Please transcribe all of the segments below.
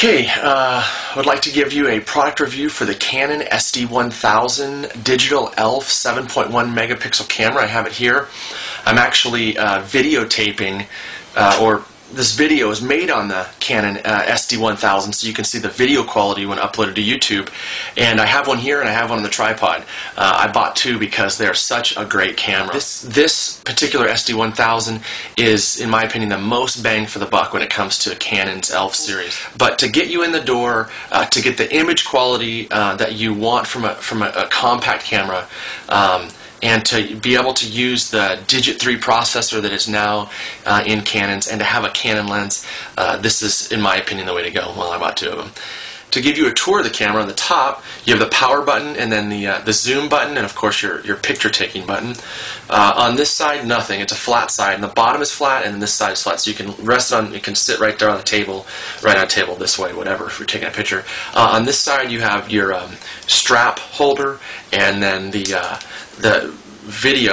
Okay, I would like to give you a product review for the Canon SD1000 Digital ELPH 7.1 megapixel camera. I have it here. I'm actually videotaping, or this video is made on the Canon SD1000, so you can see the video quality when uploaded to YouTube. And I have one here and I have one on the tripod. I bought two because they're such a great camera. This particular SD1000 is, in my opinion, the most bang for the buck when it comes to Canon's ELPH series. But to get you in the door, to get the image quality that you want from a compact camera, and to be able to use the Digit 3 processor that is now in Canons, and to have a Canon lens, this is, in my opinion, the way to go. Well, I bought two of them. To give you a tour of the camera, on the top you have the power button, and then the zoom button, and of course your picture taking button. On this side, nothing. It's a flat side, and the bottom is flat, and then this side is flat. So you can rest on, you can sit right there on the table, right on a table this way, whatever, if you're taking a picture. On this side, you have your strap holder, and then the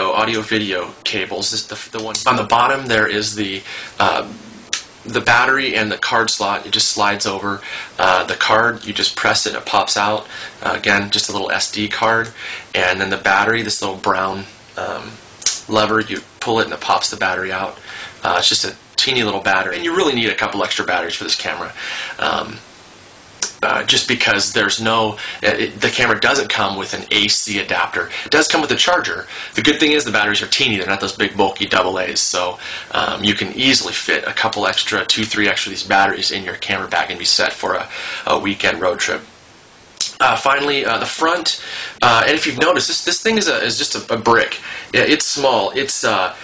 audio-video cables. This is the one on the bottom. There is the battery and the card slot. It just slides over. The card, you just press it and it pops out. Again, just a little SD card. And then the battery, this little brown lever, you pull it and it pops the battery out. It's just a teeny little battery. And you really need a couple extra batteries for this camera. Just because there's no, the camera doesn't come with an AC adapter. It does come with a charger. The good thing is the batteries are teeny. They're not those big bulky AA's, so you can easily fit a couple extra, 2-3 extra of these batteries in your camera bag and be set for a weekend road trip. Finally, the front, and if you've noticed, this thing is just a brick. It's small. It's the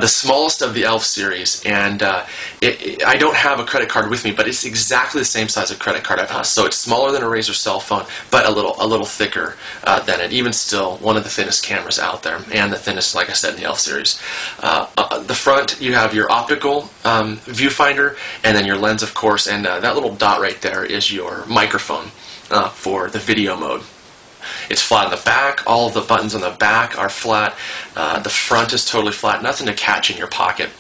smallest of the ELPH series, and I don't have a credit card with me, but it's exactly the same size of credit card I've had. So it's smaller than a Razr cell phone, but a little thicker than it. Even still, one of the thinnest cameras out there, and the thinnest, like I said, in the ELPH series. The front, you have your optical viewfinder, and then your lens, of course, and that little dot right there is your microphone. For the video mode. It's flat on the back. All of the buttons on the back are flat. The front is totally flat. Nothing to catch in your pocket.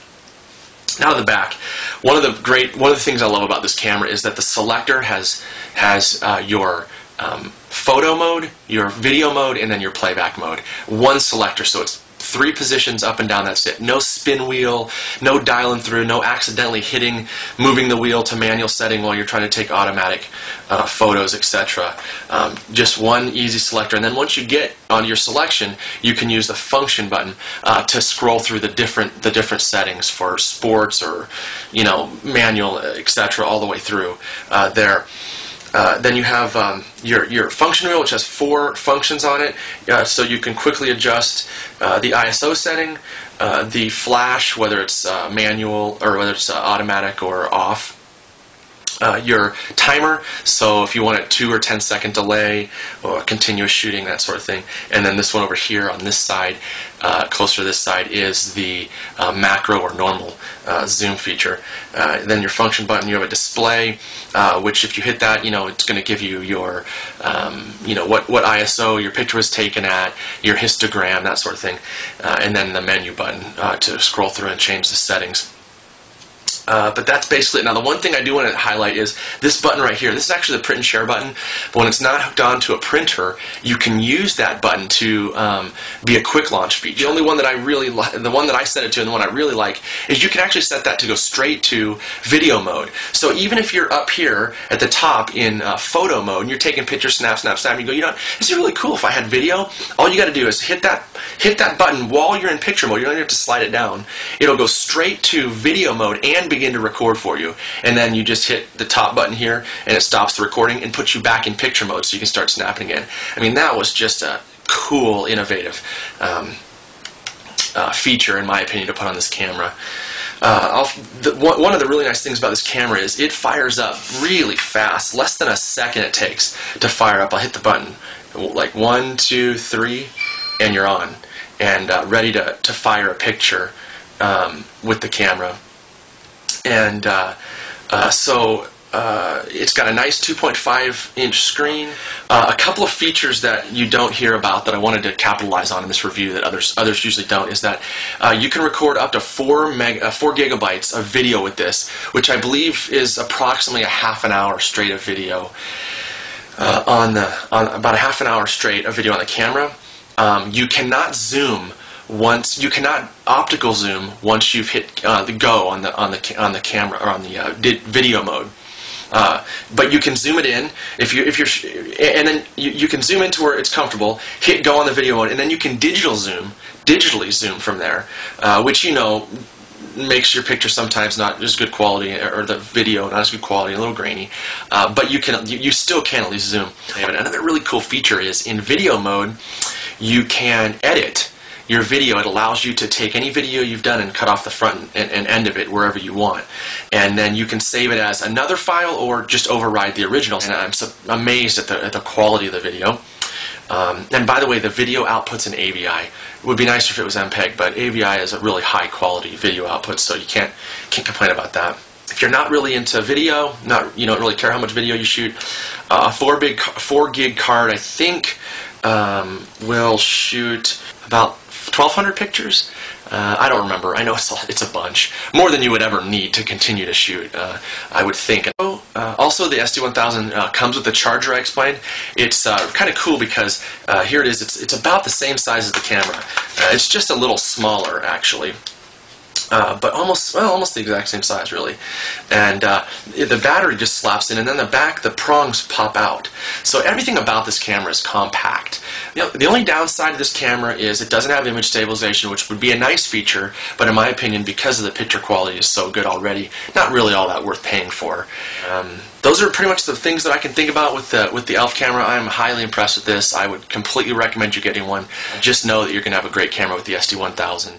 Now to the back. One of the things I love about this camera is that the selector has your photo mode, your video mode, and then your playback mode. One selector, so it's 3 positions up and down, that's it. No spin wheel, no dialing through, no accidentally moving the wheel to manual setting while you're trying to take automatic photos, etc. Just one easy selector, and then once you get on your selection, you can use the function button to scroll through the different settings for sports or, manual, etc. all the way through there. Then you have your function wheel, which has 4 functions on it, so you can quickly adjust the ISO setting, the flash, whether it's manual or whether it's automatic or off. Your timer, so if you want a 2 or 10-second delay or continuous shooting, that sort of thing. And then this one over here on this side, closer to this side, is the macro or normal zoom feature. Then your function button, you have a display, which if you hit that, it's going to give you your, what ISO your picture was taken at, your histogram, that sort of thing. And then the menu button to scroll through and change the settings. But that's basically it. Now, the one thing I do want to highlight is this button right here. This is actually the print and share button, but when it's not hooked onto a printer, you can use that button to be a quick launch feature. The only one that I really like, the one that I set it to and the one I really like, is you can actually set that to go straight to video mode. So even if you're up here at the top in photo mode and you're taking pictures, snap, snap, snap, and you go, this is really cool if I had video. All you got to do is hit that button while you're in picture mode. You don't have to slide it down. It'll go straight to video mode and begin to record for you, and then you just hit the top button here and it stops the recording and puts you back in picture mode so you can start snapping again. I mean, that was just a cool, innovative feature, in my opinion, to put on this camera. One of the really nice things about this camera is it fires up really fast. Less than a second it takes to fire up. I'll hit the button, like 1, 2, 3, and you're on and ready to fire a picture with the camera. And so it's got a nice 2.5-inch screen. A couple of features that you don't hear about that I wanted to capitalize on in this review that others usually don't is that you can record up to 4 gigabytes of video with this, which I believe is approximately a half an hour straight of video on about a half an hour straight of video on the camera. You cannot zoom you cannot optical zoom once you've hit the go on the camera or on the video mode. But you can zoom it in and then you can zoom into where it's comfortable, hit go on the video mode, and then you can digitally zoom from there, which makes your picture sometimes not as good quality, or the video not as good quality, a little grainy, but you still can at least zoom. And another really cool feature is in video mode you can edit your video. It allows you to take any video you've done and cut off the front and end of it wherever you want, and then you can save it as another file or just override the original. And I'm so amazed at the quality of the video. And by the way, the video output's in AVI. It would be nicer if it was MPEG, but AVI is a really high quality video output, so you can't complain about that. If you're not really into video, you don't really care how much video you shoot, a 4 gig card I think will shoot about 1,200 pictures. I don't remember. I know it's a bunch. More than you would ever need to continue to shoot, I would think. Also, the SD1000 comes with the charger I explained. It's kind of cool because here it is. It's about the same size as the camera. It's just a little smaller, actually. But almost the exact same size, really. And the battery just slaps in, and then the prongs pop out. So everything about this camera is compact. The only downside of this camera is it doesn't have image stabilization, which would be a nice feature, but in my opinion, because of the picture quality is so good already, not really all that worth paying for. Those are pretty much the things that I can think about with the ELPH camera. I'm highly impressed with this. I would completely recommend you getting one. Just know that you're going to have a great camera with the SD1000.